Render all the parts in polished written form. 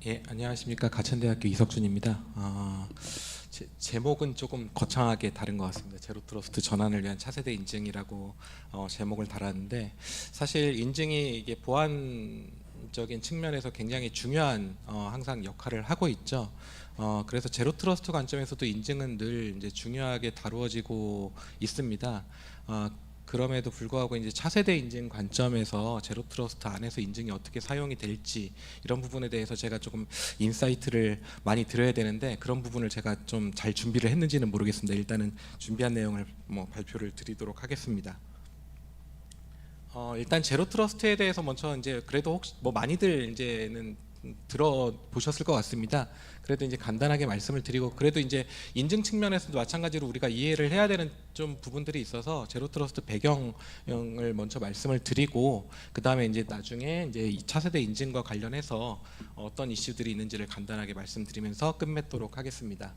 예, 안녕하십니까. 가천대학교 이석준입니다. 제목은 조금 거창하게 다른 것 같습니다. 제로트러스트 전환을 위한 차세대 인증이라고 제목을 달았는데, 사실 인증이 이게 보안적인 측면에서 굉장히 중요한 항상 역할을 하고 있죠. 그래서 제로트러스트 관점에서도 인증은 늘 이제 중요하게 다루어지고 있습니다. 그럼에도 불구하고 이제 차세대 인증 관점에서 제로트러스트 안에서 인증이 어떻게 사용이 될지 이런 부분에 대해서 제가 조금 인사이트를 많이 드려야 되는데, 그런 부분을 제가 좀 잘 준비를 했는지는 모르겠습니다. 일단은 준비한 내용을 발표를 드리도록 하겠습니다. 일단 제로트러스트에 대해서 먼저 이제 그래도 혹시 많이들 이제는 들어보셨을 것 같습니다. 그래도 이제 간단하게 말씀을 드리고, 그래도 이제 인증 측면에서도 마찬가지로 우리가 이해를 해야 되는 좀 부분들이 있어서 제로트러스트 배경을 먼저 말씀을 드리고, 그 다음에 이제 나중에 이제 2차 세대 인증과 관련해서 어떤 이슈들이 있는지를 간단하게 말씀드리면서 끝맺도록 하겠습니다.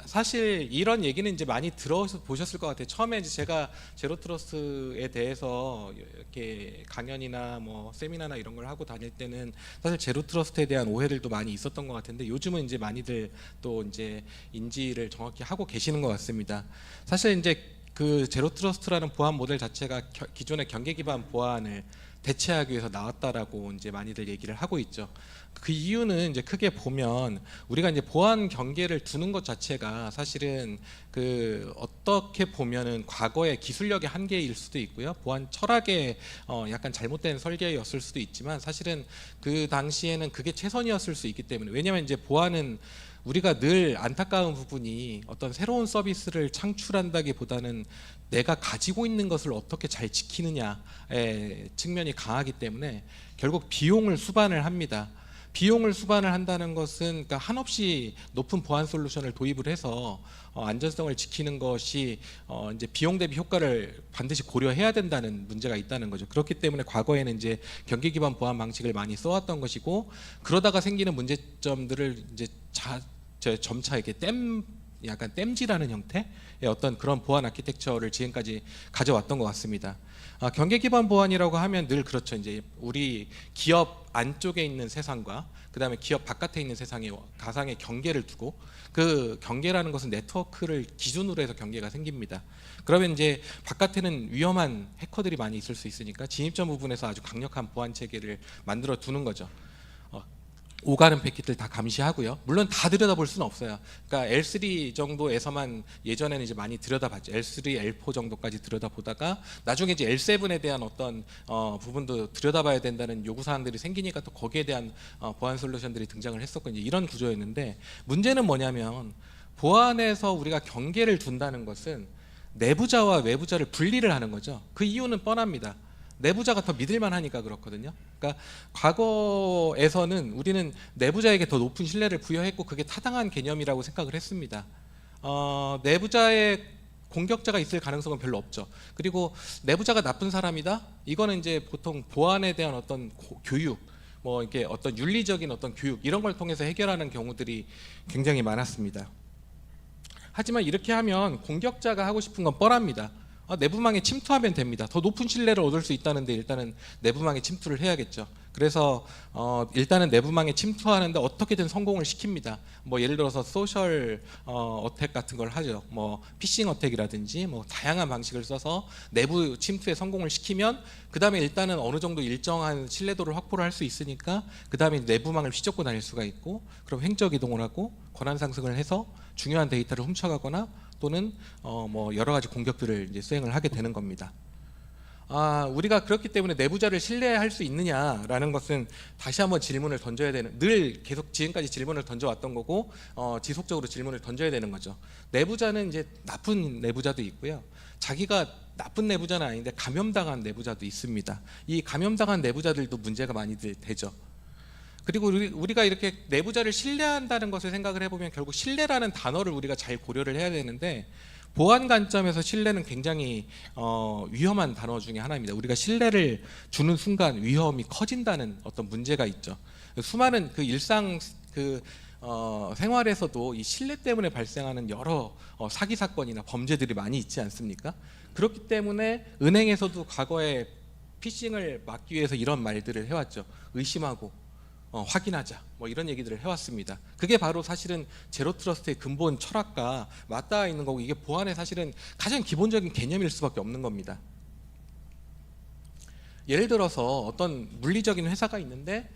사실 이런 얘기는 이제 많이 들어보셨을 것 같아요. 처음에 이제 제가 제로트러스트에 대해서 이렇게 강연이나 세미나나 이런 걸 하고 다닐 때는 사실 제로트러스트에 대한 오해들도 많이 있었던 것 같은데, 요즘은 이제 많이들 또 이제 인지를 정확히 하고 계시는 것 같습니다. 사실 이제 그 제로트러스트라는 보안 모델 자체가 기존의 경계 기반 보안을 대체하기 위해서 나왔다라고 이제 많이들 얘기를 하고 있죠. 그 이유는 이제 크게 보면, 우리가 이제 보안 경계를 두는 것 자체가 사실은 그 어떻게 보면은 과거의 기술력의 한계일 수도 있고요, 보안 철학의 약간 잘못된 설계였을 수도 있지만, 사실은 그 당시에는 그게 최선이었을 수 있기 때문에. 왜냐하면 이제 보안은 우리가 늘 안타까운 부분이 어떤 새로운 서비스를 창출한다기보다는 내가 가지고 있는 것을 어떻게 잘 지키느냐의 측면이 강하기 때문에 결국 비용을 수반을 합니다. 비용을 수반을 한다는 것은, 그러니까 한없이 높은 보안 솔루션을 도입을 해서 안전성을 지키는 것이 이제 비용 대비 효과를 반드시 고려해야 된다는 문제가 있다는 거죠. 그렇기 때문에 과거에는 이제 경계 기반 보안 방식을 많이 써왔던 것이고, 그러다가 생기는 문제점들을 이제 점차 이렇게 약간 땜질하는 형태의 어떤 그런 보안 아키텍처를 지금까지 가져왔던 것 같습니다. 경계 기반 보안이라고 하면 늘 그렇죠. 이제 우리 기업 안쪽에 있는 세상과 그 다음에 기업 바깥에 있는 세상의 가상의 경계를 두고, 그 경계라는 것은 네트워크를 기준으로 해서 경계가 생깁니다. 그러면 이제 바깥에는 위험한 해커들이 많이 있을 수 있으니까 진입점 부분에서 아주 강력한 보안 체계를 만들어 두는 거죠. 오가는 패킷들 다 감시하고요. 물론 다 들여다볼 수는 없어요. 그러니까 L3 정도에서만 예전에는 이제 많이 들여다봤죠. L3, L4 정도까지 들여다보다가 나중에 이제 L7에 대한 어떤 부분도 들여다봐야 된다는 요구 사항들이 생기니까 또 거기에 대한 보안 솔루션들이 등장을 했었고, 이제 이런 구조였는데, 문제는 뭐냐면 보안에서 우리가 경계를 둔다는 것은 내부자와 외부자를 분리를 하는 거죠. 그 이유는 뻔합니다. 내부자가 더 믿을만 하니까 그렇거든요. 그러니까 과거에서는 우리는 내부자에게 더 높은 신뢰를 부여했고, 그게 타당한 개념이라고 생각을 했습니다. 내부자의 공격자가 있을 가능성은 별로 없죠. 그리고 내부자가 나쁜 사람이다? 이거는 이제 보통 보안에 대한 어떤 교육, 이렇게 어떤 윤리적인 어떤 교육 이런 걸 통해서 해결하는 경우들이 굉장히 많았습니다. 하지만 이렇게 하면 공격자가 하고 싶은 건 뻔합니다. 내부망에 침투하면 됩니다. 더 높은 신뢰를 얻을 수 있다는데 일단은 내부망에 침투를 해야겠죠. 그래서 일단은 내부망에 침투하는데 어떻게든 성공을 시킵니다. 예를 들어서 소셜 어택 같은 걸 하죠. 피싱 어택이라든지 다양한 방식을 써서 내부 침투에 성공을 시키면, 그 다음에 일단은 어느 정도 일정한 신뢰도를 확보를 할 수 있으니까 그 다음에 내부망을 휘젓고 다닐 수가 있고, 그럼 행적 이동을 하고 권한 상승을 해서 중요한 데이터를 훔쳐가거나 또는 여러 가지 공격들을 이제 수행을 하게 되는 겁니다. 우리가 그렇기 때문에 내부자를 신뢰할 수 있느냐라는 것은 다시 한번 질문을 던져야 되는, 늘 계속 지금까지 질문을 던져왔던 거고, 지속적으로 질문을 던져야 되는 거죠. 내부자는 이제 나쁜 내부자도 있고요, 자기가 나쁜 내부자는 아닌데 감염당한 내부자도 있습니다. 이 감염당한 내부자들도 문제가 많이 되죠. 그리고 우리가 이렇게 내부자를 신뢰한다는 것을 생각을 해보면, 결국 신뢰라는 단어를 우리가 잘 고려를 해야 되는데, 보안 관점에서 신뢰는 굉장히 위험한 단어 중에 하나입니다. 우리가 신뢰를 주는 순간 위험이 커진다는 어떤 문제가 있죠. 수많은 그 일상 생활에서도 이 신뢰 때문에 발생하는 여러 사기 사건이나 범죄들이 많이 있지 않습니까? 그렇기 때문에 은행에서도 과거에 피싱을 막기 위해서 이런 말들을 해왔죠. 의심하고 확인하자 뭐 이런 얘기들을 해왔습니다. 그게 바로 사실은 제로 트러스트의 근본 철학과 맞닿아 있는 거고, 이게 보안의 사실은 가장 기본적인 개념일 수밖에 없는 겁니다. 예를 들어서 어떤 물리적인 회사가 있는데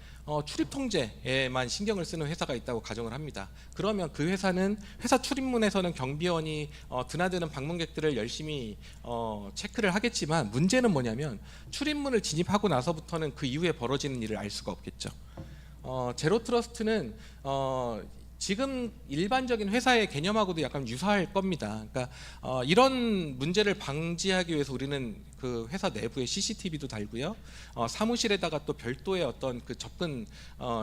출입 통제에만 신경을 쓰는 회사가 있다고 가정을 합니다. 그러면 그 회사는 회사 출입문에서는 경비원이 드나드는 방문객들을 열심히 체크를 하겠지만, 문제는 뭐냐면 출입문을 진입하고 나서부터는 그 이후에 벌어지는 일을 알 수가 없겠죠. 제로 트러스트는 지금 일반적인 회사의 개념하고도 약간 유사할 겁니다. 그러니까 이런 문제를 방지하기 위해서 우리는 그 회사 내부에 CCTV도 달고요, 사무실에다가 또 별도의 어떤 그 접근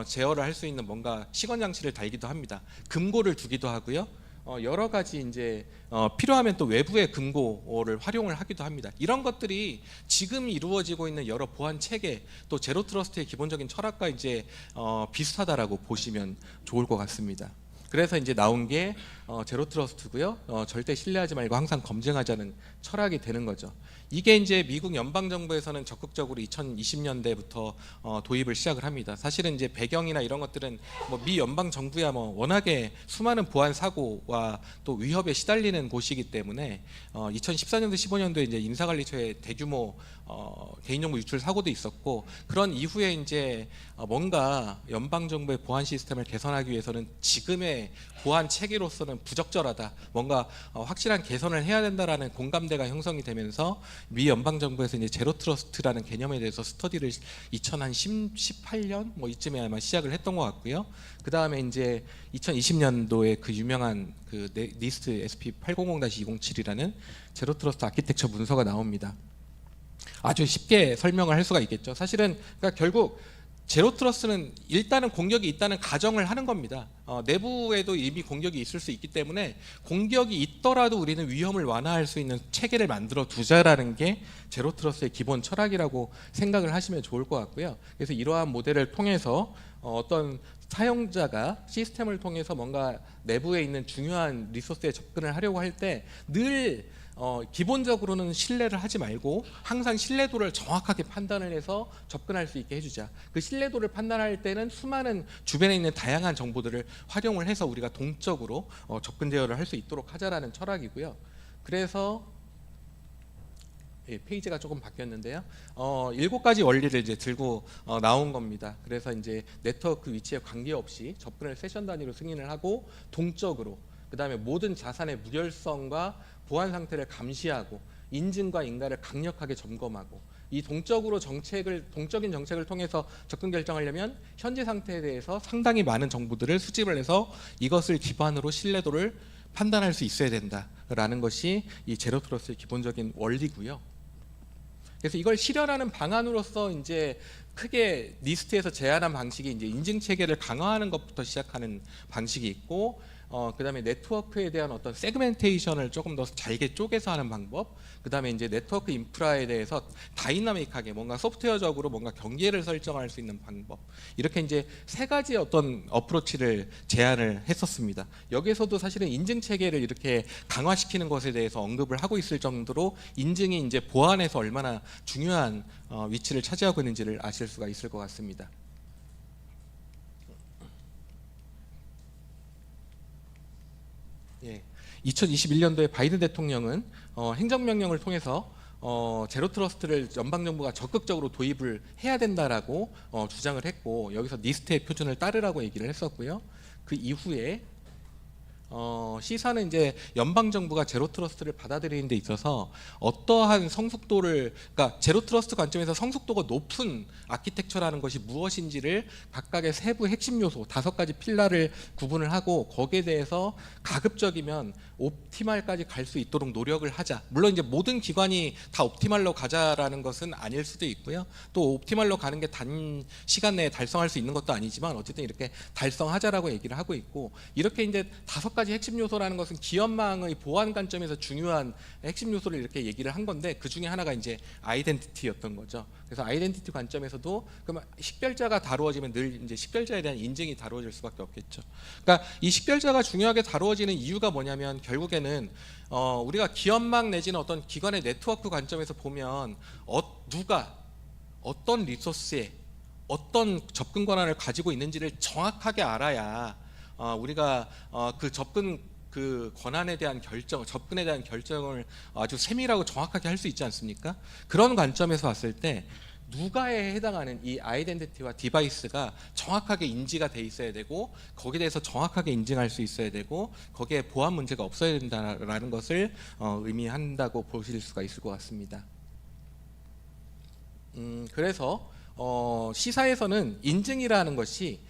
제어를 할 수 있는 뭔가 시건 장치를 달기도 합니다. 금고를 두기도 하고요, 여러 가지 이제 필요하면 또 외부의 금고를 활용을 하기도 합니다. 이런 것들이 지금 이루어지고 있는 여러 보안 체계, 또 제로 트러스트의 기본적인 철학과 이제 비슷하다라고 보시면 좋을 것 같습니다. 그래서 이제 나온 게 제로 트러스트고요, 절대 신뢰하지 말고 항상 검증하자는 철학이 되는 거죠. 이게 이제 미국 연방 정부에서는 적극적으로 2020년대부터 도입을 시작을 합니다. 사실은 이제 배경이나 이런 것들은 뭐 미 연방 정부야 뭐 워낙에 수많은 보안 사고와 또 위협에 시달리는 곳이기 때문에 2014년도 15년도에 이제 인사관리처의 대규모 개인정보 유출 사고도 있었고, 그런 이후에 이제 뭔가 연방 정부의 보안 시스템을 개선하기 위해서는 지금의 보안 체계로서는 부적절하다, 뭔가 확실한 개선을 해야 된다라는 공감대가 형성이 되면서 미 연방 정부에서 이제 제로 트러스트라는 개념에 대해서 스터디를 2018년 뭐 이쯤에 아마 시작을 했던 것 같고요. 그 다음에 이제 2020년도에 그 유명한 그 니스트 SP800-207이라는 제로 트러스트 아키텍처 문서가 나옵니다. 아주 쉽게 설명을 할 수가 있겠죠. 사실은 그러니까 결국 제로 트러스트는 일단은 공격이 있다는 가정을 하는 겁니다. 내부에도 이미 공격이 있을 수 있기 때문에 공격이 있더라도 우리는 위험을 완화할 수 있는 체계를 만들어 두자라는 게 제로 트러스트의 기본 철학이라고 생각을 하시면 좋을 것 같고요. 그래서 이러한 모델을 통해서 어떤 사용자가 시스템을 통해서 뭔가 내부에 있는 중요한 리소스에 접근을 하려고 할 때 늘 기본적으로는 신뢰를 하지 말고 항상 신뢰도를 정확하게 판단을 해서 접근할 수 있게 해주자. 그 신뢰도를 판단할 때는 수많은 주변에 있는 다양한 정보들을 활용을 해서 우리가 동적으로 접근 제어를 할 수 있도록 하자라는 철학이고요. 그래서 페이지가 조금 바뀌었는데요. 7가지 원리를 이제 들고 나온 겁니다. 그래서 이제 네트워크 위치에 관계없이 접근을 세션 단위로 승인을 하고, 동적으로 그 다음에 모든 자산의 무결성과 보안 상태를 감시하고, 인증과 인가를 강력하게 점검하고, 이 동적인 정책을 통해서 접근 결정하려면 현재 상태에 대해서 상당히 많은 정보들을 수집을 해서 이것을 기반으로 신뢰도를 판단할 수 있어야 된다라는 것이 이 제로 트러스트의 기본적인 원리고요. 그래서 이걸 실현하는 방안으로서 이제 크게 니스트에서 제안한 방식이 이제 인증 체계를 강화하는 것부터 시작하는 방식이 있고, 그다음에 네트워크에 대한 어떤 세그멘테이션을 조금 더 잘게 쪼개서 하는 방법, 그다음에 이제 네트워크 인프라에 대해서 다이나믹하게 뭔가 소프트웨어적으로 뭔가 경계를 설정할 수 있는 방법, 이렇게 이제 3가지 어떤 어프로치를 제안을 했었습니다. 여기에서도 사실은 인증 체계를 이렇게 강화시키는 것에 대해서 언급을 하고 있을 정도로 인증이 이제 보안에서 얼마나 중요한 위치를 차지하고 있는지를 아실 수가 있을 것 같습니다. 2021년도에 바이든 대통령은 행정명령을 통해서 제로 트러스트를 연방정부가 적극적으로 도입을 해야 된다라고 주장을 했고, 여기서 니스트의 표준을 따르라고 얘기를 했었고요. 그 이후에 C사는 이제 연방 정부가 제로 트러스트를 받아들이는 데 있어서 어떠한 성숙도를, 그러니까 제로 트러스트 관점에서 성숙도가 높은 아키텍처라는 것이 무엇인지를 각각의 세부 핵심 요소 5가지 필라를 구분을 하고, 거기에 대해서 가급적이면 옵티말까지 갈 수 있도록 노력을 하자. 물론 이제 모든 기관이 다 옵티말로 가자라는 것은 아닐 수도 있고요. 또 옵티말로 가는 게 단 시간 내에 달성할 수 있는 것도 아니지만 어쨌든 이렇게 달성하자라고 얘기를 하고 있고, 이렇게 이제 5가지 핵심 요소라는 것은 기업망의 보안 관점에서 중요한 핵심 요소를 이렇게 얘기를 한 건데, 그 중에 하나가 이제 아이덴티티였던 거죠. 그래서 아이덴티티 관점에서도 그러면 식별자가 다루어지면 늘 이제 식별자에 대한 인증이 다루어질 수밖에 없겠죠. 그러니까 이 식별자가 중요하게 다루어지는 이유가 뭐냐면, 결국에는 우리가 기업망 내지는 어떤 기관의 네트워크 관점에서 보면 누가 어떤 리소스에 어떤 접근 권한을 가지고 있는지를 정확하게 알아야 우리가 그 접근 그 권한에 대한 결정, 접근에 대한 결정을 아주 세밀하고 정확하게 할 수 있지 않습니까? 그런 관점에서 봤을 때 누가에 해당하는 이 아이덴티티와 디바이스가 정확하게 인지가 돼 있어야 되고 거기에 대해서 정확하게 인증할 수 있어야 되고 거기에 보안 문제가 없어야 된다라는 것을 의미한다고 보실 수가 있을 것 같습니다. 그래서 시사에서는 인증이라는 것이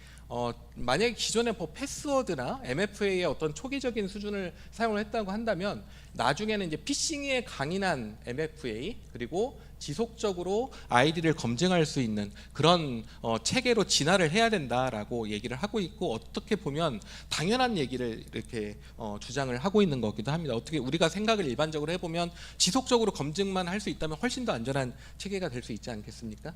만약에 기존의 뭐 패스워드나 MFA의 어떤 초기적인 수준을 사용을 했다고 한다면 나중에는 이제 피싱에 강인한 MFA 그리고 지속적으로 아이디를 검증할 수 있는 그런 체계로 진화를 해야 된다라고 얘기를 하고 있고 어떻게 보면 당연한 얘기를 이렇게 주장을 하고 있는 거기도 합니다. 어떻게 우리가 생각을 일반적으로 해보면 지속적으로 검증만 할 수 있다면 훨씬 더 안전한 체계가 될 수 있지 않겠습니까?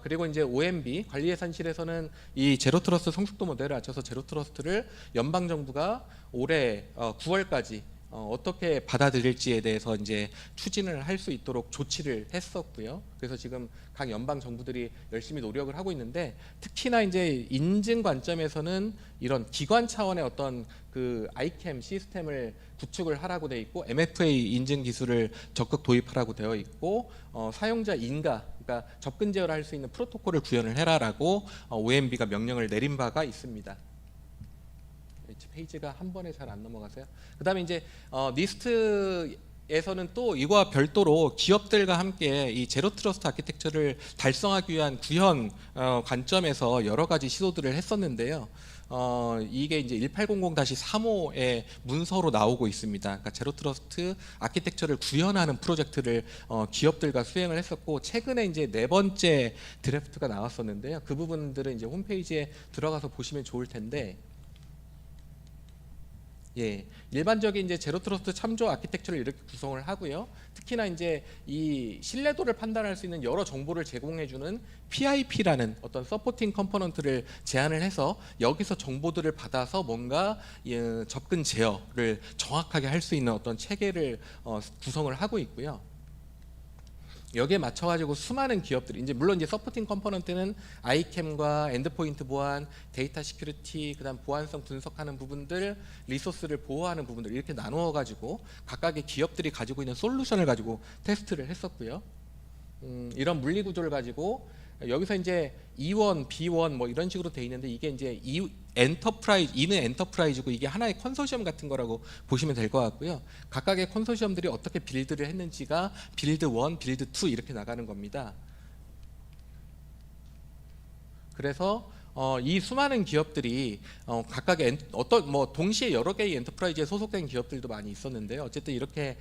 그리고 이제 OMB 관리예산실에서는 이 제로트러스트 성숙도 모델을 갖춰서 제로트러스트를 연방 정부가 올해 9월까지 어떻게 받아들일지에 대해서 이제 추진을 할 수 있도록 조치를 했었고요. 그래서 지금 각 연방 정부들이 열심히 노력을 하고 있는데 특히나 이제 인증 관점에서는 이런 기관 차원의 어떤 그 아이캠 시스템을 구축을 하라고 되어 있고 MFA 인증 기술을 적극 도입하라고 되어 있고 사용자 인가 그러니까 접근 제어를 할 수 있는 프로토콜을 구현을 해라라고 OMB가 명령을 내린 바가 있습니다. 페이지가 한 번에 잘 안 넘어가세요. 그다음에 이제 니스트에서는 또 이거와 별도로 기업들과 함께 이 제로 트러스트 아키텍처를 달성하기 위한 구현 관점에서 여러 가지 시도들을 했었는데요. 이게 이제 1800-3호의 문서로 나오고 있습니다. 그러니까 제로 트러스트 아키텍처를 구현하는 프로젝트를 기업들과 수행을 했었고 최근에 이제 4번째 드래프트가 나왔었는데요. 그 부분들은 이제 홈페이지에 들어가서 보시면 좋을 텐데. 예, 일반적인 이제 제로 트러스트 참조 아키텍처를 이렇게 구성을 하고요. 특히나 이제 이 신뢰도를 판단할 수 있는 여러 정보를 제공해주는 PIP라는 어떤 서포팅 컴포넌트를 제안을 해서 여기서 정보들을 받아서 뭔가 접근 제어를 정확하게 할 수 있는 어떤 체계를 구성을 하고 있고요. 여기에 맞춰가지고 수많은 기업들이 이제 물론 이제 서포팅 컴포넌트는 아이캠과 엔드포인트 보안, 데이터 시큐리티, 그다음 보안성 분석하는 부분들, 리소스를 보호하는 부분들 이렇게 나누어가지고 각각의 기업들이 가지고 있는 솔루션을 가지고 테스트를 했었고요. 이런 물리 구조를 가지고 여기서 이제 E1, B1 뭐 이런 식으로 돼 있는데 이게 이제 E는 엔터프라이즈고 이게 하나의 컨소시엄 같은 거라고 보시면 될 것 같고요. 각각의 컨소시엄들이 어떻게 빌드를 했는지가 빌드 1, 빌드 2 이렇게 나가는 겁니다. 그래서 이 수많은 기업들이 각각의 어떤 뭐 동시에 여러 개의 엔터프라이즈에 소속된 기업들도 많이 있었는데요. 어쨌든 이렇게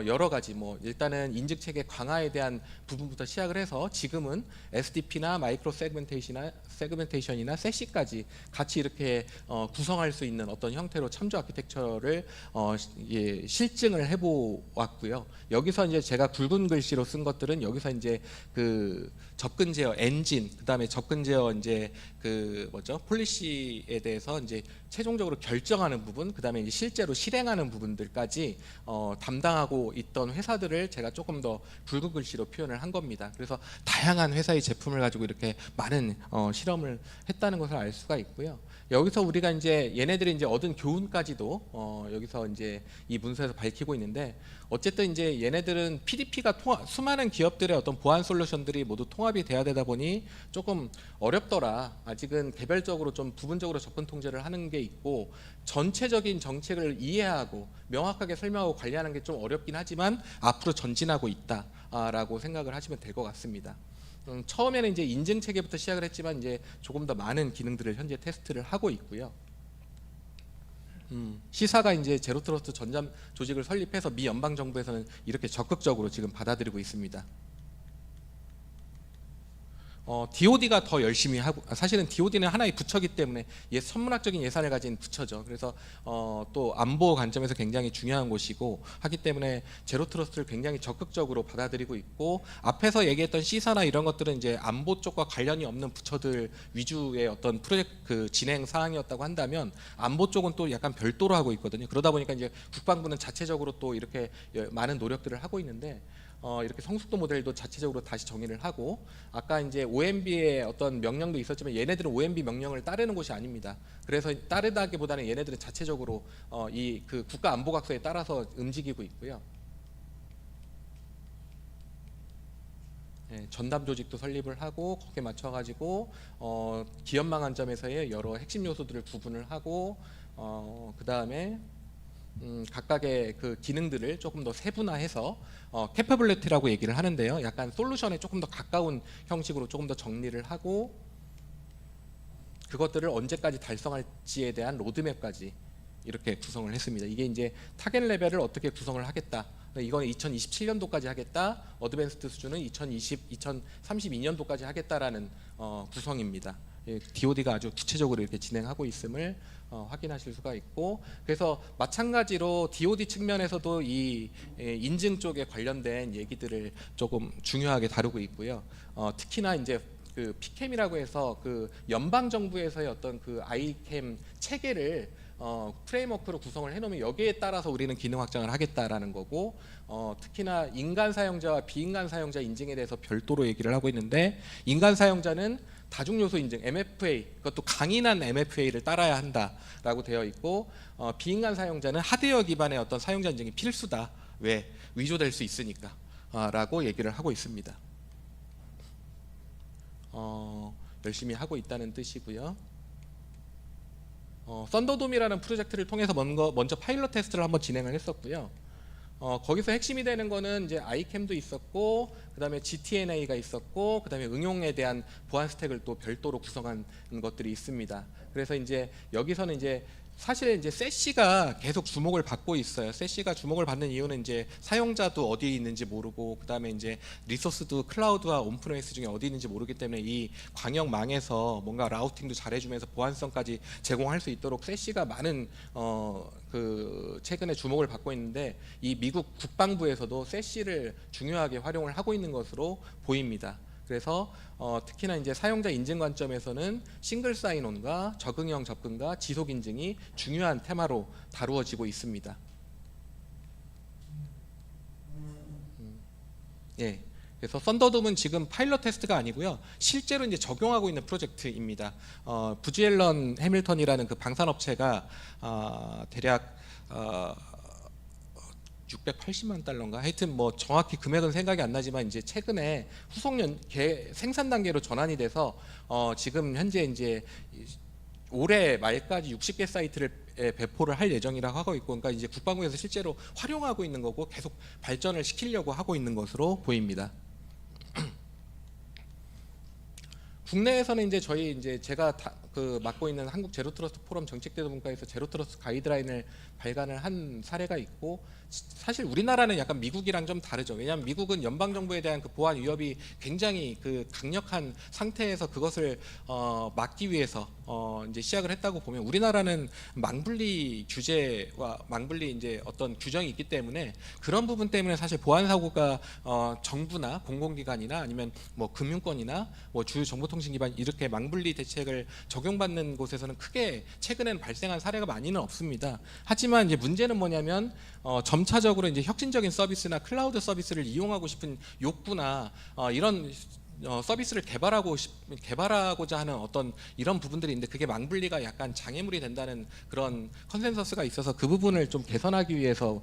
여러 가지 뭐 일단은 인증 체계 강화에 대한 부분부터 시작을 해서 지금은 SDP나 마이크로 세그멘테이션이나 세시까지 같이 이렇게 구성할 수 있는 어떤 형태로 참조 아키텍처를 실증을 해보았고요. 여기서 이제 제가 굵은 글씨로 쓴 것들은 여기서 이제 그 접근 제어 엔진, 그다음에 접근 제어 이제 그 뭐죠 폴리시에 대해서 이제 최종적으로 결정하는 부분, 그다음에 이제 실제로 실행하는 부분들까지 담당하고 있던 회사들을 제가 조금 더 굵은 글씨로 표현을 한 겁니다. 그래서 다양한 회사의 제품을 가지고 이렇게 많은 실험을 했다는 것을 알 수가 있고요. 여기서 우리가 이제 얘네들이 이제 얻은 교훈까지도 여기서 이제 이 문서에서 밝히고 있는데 어쨌든 이제 얘네들은 PDP가 수많은 기업들의 어떤 보안 솔루션들이 모두 통합이 돼야 되다 보니 조금 어렵더라. 아직은 개별적으로 좀 부분적으로 접근 통제를 하는 게 있고 전체적인 정책을 이해하고 명확하게 설명하고 관리하는 게 좀 어렵긴 하지만 앞으로 전진하고 있다라고 생각을 하시면 될 것 같습니다. 처음에는 이제 인증 체계부터 시작을 했지만 이제 조금 더 많은 기능들을 현재 테스트를 하고 있고요. 시사가 이제 제로 트러스트 전담 조직을 설립해서 미 연방 정부에서는 이렇게 적극적으로 지금 받아들이고 있습니다. DOD가 더 열심히 하고 사실은 DOD는 하나의 부처기 때문에 천문학적인 예산을 가진 부처죠. 그래서 또 안보 관점에서 굉장히 중요한 곳이고 하기 때문에 제로 트러스트를 굉장히 적극적으로 받아들이고 있고 앞에서 얘기했던 시사나 이런 것들은 이제 안보 쪽과 관련이 없는 부처들 위주의 어떤 프로젝트 그 진행 사항이었다고 한다면 안보 쪽은 또 약간 별도로 하고 있거든요. 그러다 보니까 이제 국방부는 자체적으로 또 이렇게 많은 노력들을 하고 있는데 이렇게 성숙도 모델도 자체적으로 다시 정의를 하고, 아까 이제 OMB의 어떤 명령도 있었지만 얘네들은 OMB 명령을 따르는 곳이 아닙니다. 그래서 따르다기보다는 얘네들은 자체적으로 이 그 국가안보각서에 따라서 움직이고 있고요. 전담 조직도 설립을 하고 거기에 맞춰 가지고 기업망 관점에서의 여러 핵심 요소들을 구분을 하고 그 다음에 각각의 그 기능들을 조금 더 세분화해서 캐퍼블리티라고 얘기를 하는데요. 약간 솔루션에 조금 더 가까운 형식으로 조금 더 정리를 하고 그것들을 언제까지 달성할지에 대한 로드맵까지 이렇게 구성을 했습니다. 이게 이제 타겟 레벨을 어떻게 구성을 하겠다. 이건 2027년도까지 하겠다. 어드밴스드 수준은 2032년도까지 하겠다라는 구성입니다. DoD가 아주 구체적으로 이렇게 진행하고 있음을 확인하실 수가 있고, 그래서 마찬가지로 DoD 측면에서도 이 인증 쪽에 관련된 얘기들을 조금 중요하게 다루고 있고요. 특히나 이제 그 피캠이라고 해서 그 연방 정부에서의 어떤 그 아이캠 체계를 프레임워크로 구성을 해놓으면 여기에 따라서 우리는 기능 확장을 하겠다라는 거고, 특히나 인간 사용자와 비인간 사용자 인증에 대해서 별도로 얘기를 하고 있는데, 인간 사용자는 다중요소 인증 MFA, 그것도 강인한 MFA를 따라야 한다라고 되어 있고, 비인간 사용자는 하드웨어 기반의 어떤 사용자 인증이 필수다. 왜? 위조될 수 있으니까 라고 얘기를 하고 있습니다. 열심히 하고 있다는 뜻이고요. 썬더돔이라는 프로젝트를 통해서 먼저 파일럿 테스트를 한번 진행을 했었고요. 거기서 핵심이 되는 거는 이제 아이캠도 있었고, 그다음에 GTNA가 있었고, 그다음에 응용에 대한 보안 스택을 또 별도로 구성한 것들이 있습니다. 그래서 이제 여기서는 이제 사실 이제 세시가 계속 주목을 받고 있어요. 세시가 주목을 받는 이유는 이제 사용자도 어디에 있는지 모르고, 그다음에 이제 리소스도 클라우드와 온프레미스 중에 어디 있는지 모르기 때문에 이 광역망에서 뭔가 라우팅도 잘해주면서 보안성까지 제공할 수 있도록 세시가 많은 그 최근에 주목을 받고 있는데, 이 미국 국방부에서도 세시를 중요하게 활용을 하고 있는 것으로 보입니다. 그래서 특히나 이제 사용자 인증 관점에서는 싱글 사인온과 적응형 접근과 지속 인증이 중요한 테마로 다루어지고 있습니다. 예. 그래서 썬더돔은 지금 파일럿 테스트가 아니고요, 실제로 이제 적용하고 있는 프로젝트입니다. 부지앨런 해밀턴이라는 그 방산업체가 대략 680만 달러인가, 하여튼 뭐 정확히 금액은 생각이 안 나지만 이제 최근에 후속 생산 단계로 전환이 돼서 지금 현재 이제 올해 말까지 60개 사이트를 배포를 할 예정이라고 하고 있고, 그러니까 이제 국방부에서 실제로 활용하고 있는 거고 계속 발전을 시키려고 하고 있는 것으로 보입니다. 국내에서는 이제 저희 이제 제가 그 맡고 있는 한국 제로트러스트 포럼 정책대도분과에서 제로트러스트 가이드라인을 발간을 한 사례가 있고, 사실 우리나라는 약간 미국이랑 좀 다르죠. 왜냐하면 미국은 연방 정부에 대한 그 보안 위협이 굉장히 그 강력한 상태에서 그것을 막기 위해서 이제 시작을 했다고 보면, 우리나라는 망분리 규제와 망분리 이제 어떤 규정이 있기 때문에 그런 부분 때문에 사실 보안 사고가 정부나 공공기관이나 아니면 뭐 금융권이나 뭐 주요 정보통신 기반 이렇게 망분리 대책을 적용받는 곳에서는 크게 최근에는 발생한 사례가 많이는 없습니다. 하지만 이제 문제는 뭐냐면 점차적으로 이제 혁신적인 서비스나 클라우드 서비스를 이용하고 싶은 욕구나 이런 서비스를 개발하고자 하는 어떤 이런 부분들이 있는데, 그게 망분리가 약간 장애물이 된다는 그런 컨센서스가 있어서 그 부분을 좀 개선하기 위해서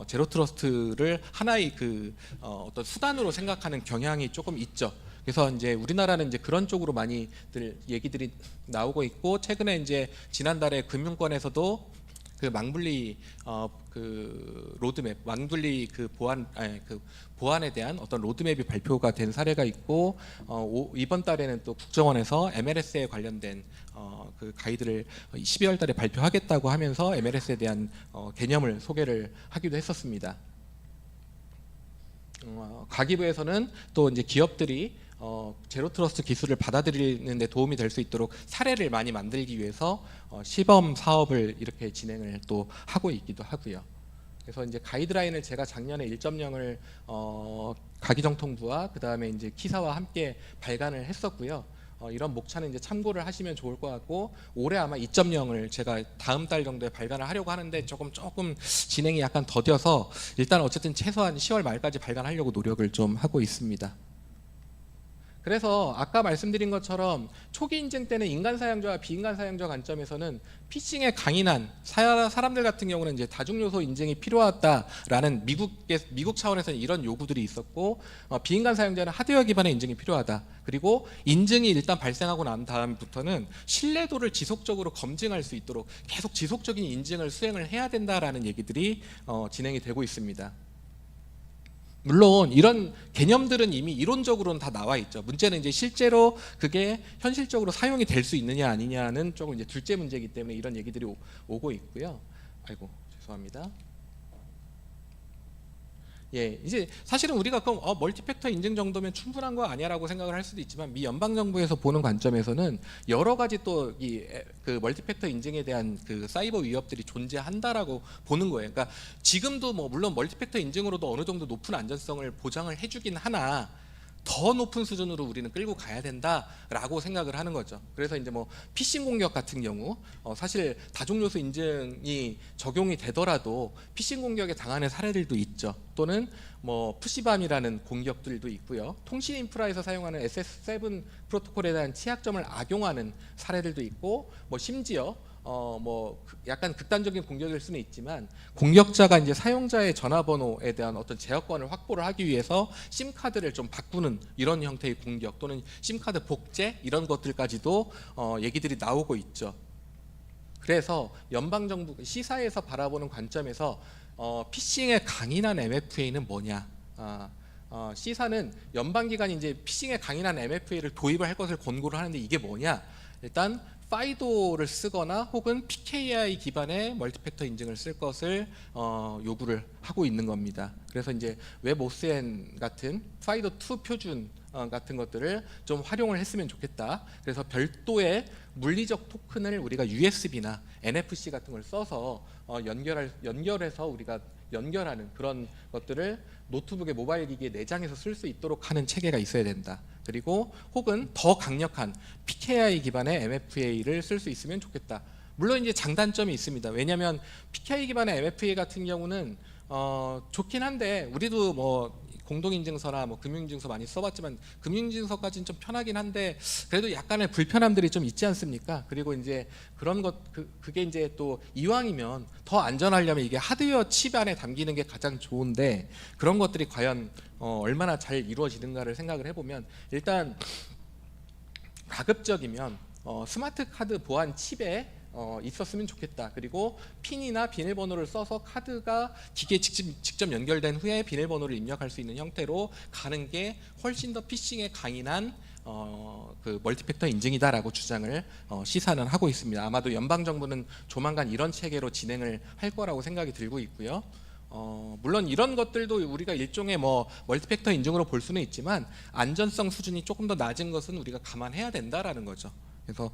제로 트러스트를 하나의 그 어떤 수단으로 생각하는 경향이 조금 있죠. 그래서 이제 우리나라는 이제 그런 쪽으로 많이들 얘기들이 나오고 있고, 최근에 이제 지난달에 금융권에서도 그 망분리 그 로드맵, 망분리 그 보안에 대한 어떤 로드맵이 발표가 된 사례가 있고, 이번 달에는 또 국정원에서 MLS에 관련된 그 가이드를 12월 달에 발표하겠다고 하면서 MLS에 대한 개념을 소개를 하기도 했었습니다. 과기부에서는 또 이제 기업들이 제로 트러스트 기술을 받아들이는 데 도움이 될 수 있도록 사례를 많이 만들기 위해서 시범 사업을 이렇게 진행을 또 하고 있기도 하고요. 그래서 이제 가이드라인을 제가 작년에 1.0을 가기정통부와 그 다음에 이제 키사와 함께 발간을 했었고요. 이런 목차는 이제 참고를 하시면 좋을 것 같고, 올해 아마 2.0을 제가 다음 달 정도에 발간을 하려고 하는데 조금 진행이 약간 더뎌서 일단 어쨌든 최소한 10월 말까지 발간하려고 노력을 좀 하고 있습니다. 그래서 아까 말씀드린 것처럼 초기 인증 때는 인간 사용자와 비인간 사용자 관점에서는 피싱에 강인한 사람들 같은 경우는 이제 다중 요소 인증이 필요하다라는 미국 차원에서는 이런 요구들이 있었고, 비인간 사용자는 하드웨어 기반의 인증이 필요하다. 그리고 인증이 일단 발생하고 난 다음부터는 신뢰도를 지속적으로 검증할 수 있도록 계속 지속적인 인증을 수행을 해야 된다라는 얘기들이 진행이 되고 있습니다. 물론 이런 개념들은 이미 이론적으로는 다 나와 있죠. 문제는 이제 실제로 그게 현실적으로 사용이 될 수 있느냐 아니냐는 조금 이제 둘째 문제이기 때문에 이런 얘기들이 오고 있고요. 아이고 죄송합니다. 예, 이제 사실은 우리가 그럼 멀티팩터 인증 정도면 충분한 거 아니야라고 생각을 할 수도 있지만, 미 연방 정부에서 보는 관점에서는 여러 가지 또 이 그 멀티팩터 인증에 대한 그 사이버 위협들이 존재한다라고 보는 거예요. 그러니까 지금도 뭐 물론 멀티팩터 인증으로도 어느 정도 높은 안전성을 보장을 해주긴 하나, 더 높은 수준으로 우리는 끌고 가야 된다라고 생각을 하는 거죠. 그래서 이제 뭐 피싱 공격 같은 경우 사실 다중요소 인증이 적용이 되더라도 피싱 공격에 당하는 사례들도 있죠. 또는 뭐 푸시밤이라는 공격들도 있고요. 통신 인프라에서 사용하는 SS7 프로토콜에 대한 취약점을 악용하는 사례들도 있고, 뭐 심지어 뭐 약간 극단적인 공격일 수는 있지만 공격자가 이제 사용자의 전화번호에 대한 어떤 제어권을 확보를 하기 위해서 심카드를 좀 바꾸는 이런 형태의 공격, 또는 심카드 복제 이런 것들까지도 얘기들이 나오고 있죠. 그래서 연방정부 시사에서 바라보는 관점에서 피싱에 강인한 MFA는 뭐냐? 시사는 연방기관이 이제 피싱에 강인한 MFA를 도입을 할 것을 권고를 하는데, 이게 뭐냐? 일단 파이도를 쓰거나 혹은 PKI 기반의 멀티팩터 인증을 쓸 것을 요구를 하고 있는 겁니다. 그래서 이제 웹OCN 같은 파이도2 표준 같은 것들을 좀 활용을 했으면 좋겠다. 그래서 별도의 물리적 토큰을 우리가 USB나 NFC 같은 걸 써서 연결해서 우리가 연결하는 그런 것들을 노트북의 모바일 기기에 내장해서 쓸 수 있도록 하는 체계가 있어야 된다. 그리고 혹은 더 강력한 PKI 기반의 MFA를 쓸 수 있으면 좋겠다. 물론 이제 장단점이 있습니다. 왜냐하면 PKI 기반의 MFA 같은 경우는 좋긴 한데, 우리도 뭐 공동인증서나 뭐 금융인증서 많이 써봤지만 금융인증서까지는 좀 편하긴 한데 그래도 약간의 불편함들이 좀 있지 않습니까? 그리고 이제 그런 그게 이제 또 이왕이면 더 안전하려면 이게 하드웨어 칩 안에 담기는 게 가장 좋은데, 그런 것들이 과연 얼마나 잘 이루어지는가를 생각을 해보면, 일단 가급적이면 스마트 카드 보안 칩에 있었으면 좋겠다. 그리고 핀이나 비밀번호를 써서 카드가 기계에 직접 연결된 후에 비밀번호를 입력할 수 있는 형태로 가는 게 훨씬 더 피싱에 강인한 그 멀티팩터 인증이다라고 주장을 시사는 하고 있습니다. 아마도 연방 정부는 조만간 이런 체계로 진행을 할 거라고 생각이 들고 있고요. 물론 이런 것들도 우리가 일종의 뭐 멀티팩터 인증으로 볼 수는 있지만 안전성 수준이 조금 더 낮은 것은 우리가 감안해야 된다라는 거죠. 그래서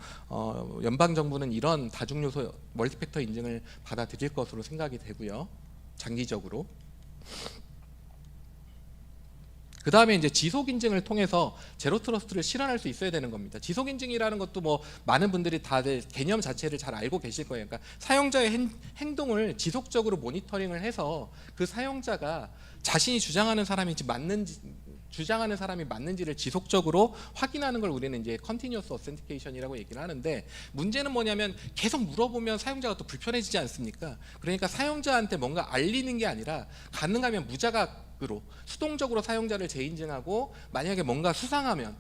연방 정부는 이런 다중요소 멀티팩터 인증을 받아들일 것으로 생각이 되고요. 장기적으로. 그 다음에 이제 지속 인증을 통해서 제로 트러스트를 실현할 수 있어야 되는 겁니다. 지속 인증이라는 것도 뭐 많은 분들이 다들 개념 자체를 잘 알고 계실 거예요. 그러니까 사용자의 행동을 지속적으로 모니터링을 해서 그 사용자가 자신이 주장하는 사람이 맞는지를 지속적으로 확인하는 걸 우리는 이제 컨티뉴어스 어센티케이션이라고 얘기를 하는데, 문제는 뭐냐면 계속 물어보면 사용자가 또 불편해지지 않습니까? 그러니까 사용자한테 뭔가 알리는 게 아니라 가능하면 무자각으로 수동적으로 사용자를 재인증하고, 만약에 뭔가 수상하면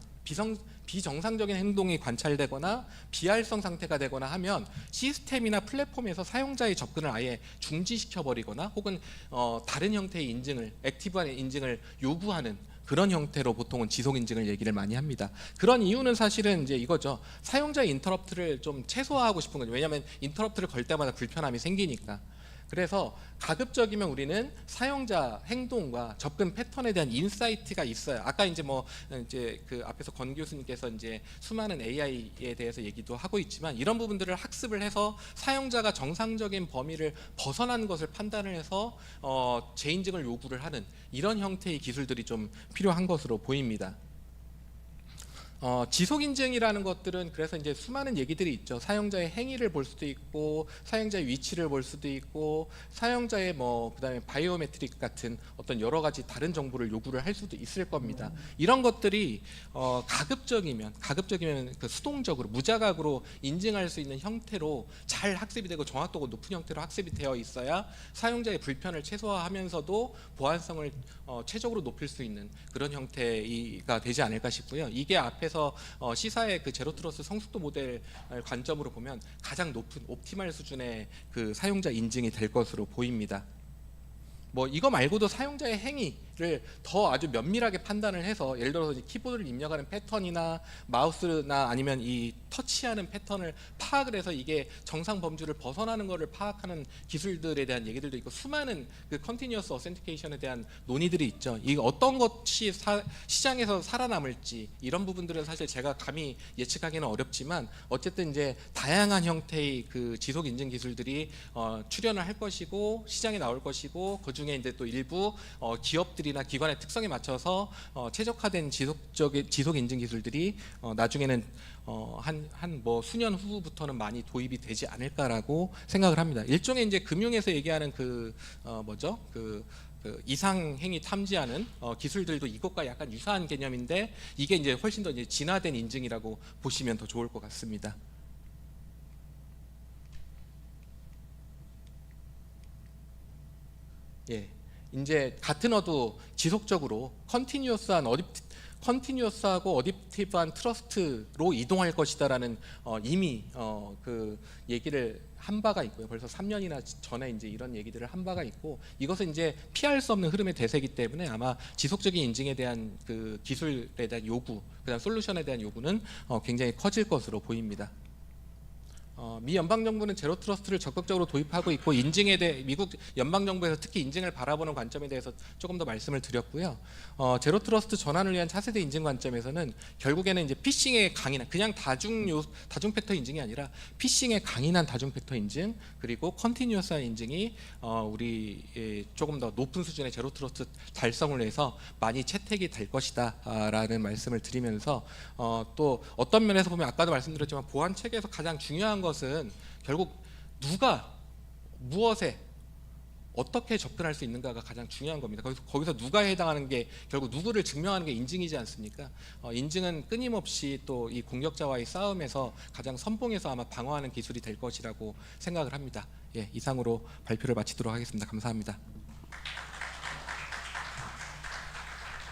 비정상적인 행동이 관찰되거나 비활성 상태가 되거나 하면 시스템이나 플랫폼에서 사용자의 접근을 아예 중지시켜 버리거나 혹은 다른 형태의 인증을, 액티브한 인증을 요구하는 그런 형태로 보통은 지속 인증을 얘기를 많이 합니다. 그런 이유는 사실은 이제 이거죠. 사용자의 인터럽트를 좀 최소화하고 싶은 거죠. 왜냐하면 인터럽트를 걸 때마다 불편함이 생기니까. 그래서 가급적이면 우리는 사용자 행동과 접근 패턴에 대한 인사이트가 있어요. 아까 이제 뭐 이제 그 앞에서 권 교수님께서 이제 수많은 AI에 대해서 얘기도 하고 있지만, 이런 부분들을 학습을 해서 사용자가 정상적인 범위를 벗어난 것을 판단을 해서 재인증을 요구를 하는 이런 형태의 기술들이 좀 필요한 것으로 보입니다. 지속 인증이라는 것들은 그래서 이제 수많은 얘기들이 있죠. 사용자의 행위를 볼 수도 있고, 사용자의 위치를 볼 수도 있고, 사용자의 뭐 그다음에 바이오메트릭 같은 어떤 여러 가지 다른 정보를 요구를 할 수도 있을 겁니다. 이런 것들이 가급적이면 그 수동적으로 무자각으로 인증할 수 있는 형태로 잘 학습이 되고 정확도가 높은 형태로 학습이 되어 있어야 사용자의 불편을 최소화하면서도 보안성을 최적으로 높일 수 있는 그런 형태가 되지 않을까 싶고요. 이게 앞에서 시사의 그 제로 트러스트 성숙도 모델 관점으로 보면 가장 높은 옵티멀 수준의 그 사용자 인증이 될 것으로 보입니다. 뭐 이거 말고도 사용자의 행위를 더 아주 면밀하게 판단을 해서 예를 들어서 키보드를 입력하는 패턴이나 마우스나 아니면 이 터치하는 패턴을 파악을 해서 이게 정상 범주를 벗어나는 것을 파악하는 기술들에 대한 얘기들도 있고 수많은 그 컨티뉴어스 어센티케이션에 대한 논의들이 있죠. 이 어떤 것이 시장에서 살아남을지 이런 부분들은 사실 제가 감히 예측하기는 어렵지만 어쨌든 이제 다양한 형태의 그 지속 인증 기술들이 출현을 할 것이고 시장에 나올 것이고 그 중에 이제 또 일부 기업들이나 기관의 특성에 맞춰서 최적화된 지속 인증 기술들이 나중에는 한 뭐 수년 후부터는 많이 도입이 되지 않을까라고 생각을 합니다. 일종의 이제 금융에서 얘기하는 그 뭐죠? 그 이상 행위 탐지하는 기술들도 이것과 약간 유사한 개념인데 이게 이제 훨씬 더 이제 진화된 인증이라고 보시면 더 좋을 것 같습니다. 예, 이제 같은 어도 지속적으로 컨티뉴어스하고 어댑티브한 트러스트로 이동할 것이다라는 이미 그 얘기를 한 바가 있고요. 벌써 3년이나 전에 이제 이런 얘기들을 한 바가 있고 이것은 이제 피할 수 없는 흐름의 대세이기 때문에 아마 지속적인 인증에 대한 그 기술에 대한 요구, 그다음 솔루션에 대한 요구는 굉장히 커질 것으로 보입니다. 미 연방 정부는 제로 트러스트를 적극적으로 도입하고 있고 인증에 대해 미국 연방 정부에서 특히 인증을 바라보는 관점에 대해서 조금 더 말씀을 드렸고요. 제로 트러스트 전환을 위한 차세대 인증 관점에서는 결국에는 이제 피싱의 강인한 그냥 다중 팩터 인증이 아니라 피싱의 강인한 다중 팩터 인증 그리고 컨티뉴어스한 인증이 우리 조금 더 높은 수준의 제로 트러스트 달성을 위해서 많이 채택이 될 것이다라는 말씀을 드리면서 또 어떤 면에서 보면 아까도 말씀드렸지만 보안 체계에서 가장 중요한 것은 결국 누가 무엇에 어떻게 접근할 수 있는가가 가장 중요한 겁니다. 거기서 누가에 해당하는 게 결국 누구를 증명하는 게 인증이지 않습니까? 인증은 끊임없이 또 이 공격자와의 싸움에서 가장 선봉에서 아마 방어하는 기술이 될 것이라고 생각을 합니다. 예, 이상으로 발표를 마치도록 하겠습니다. 감사합니다.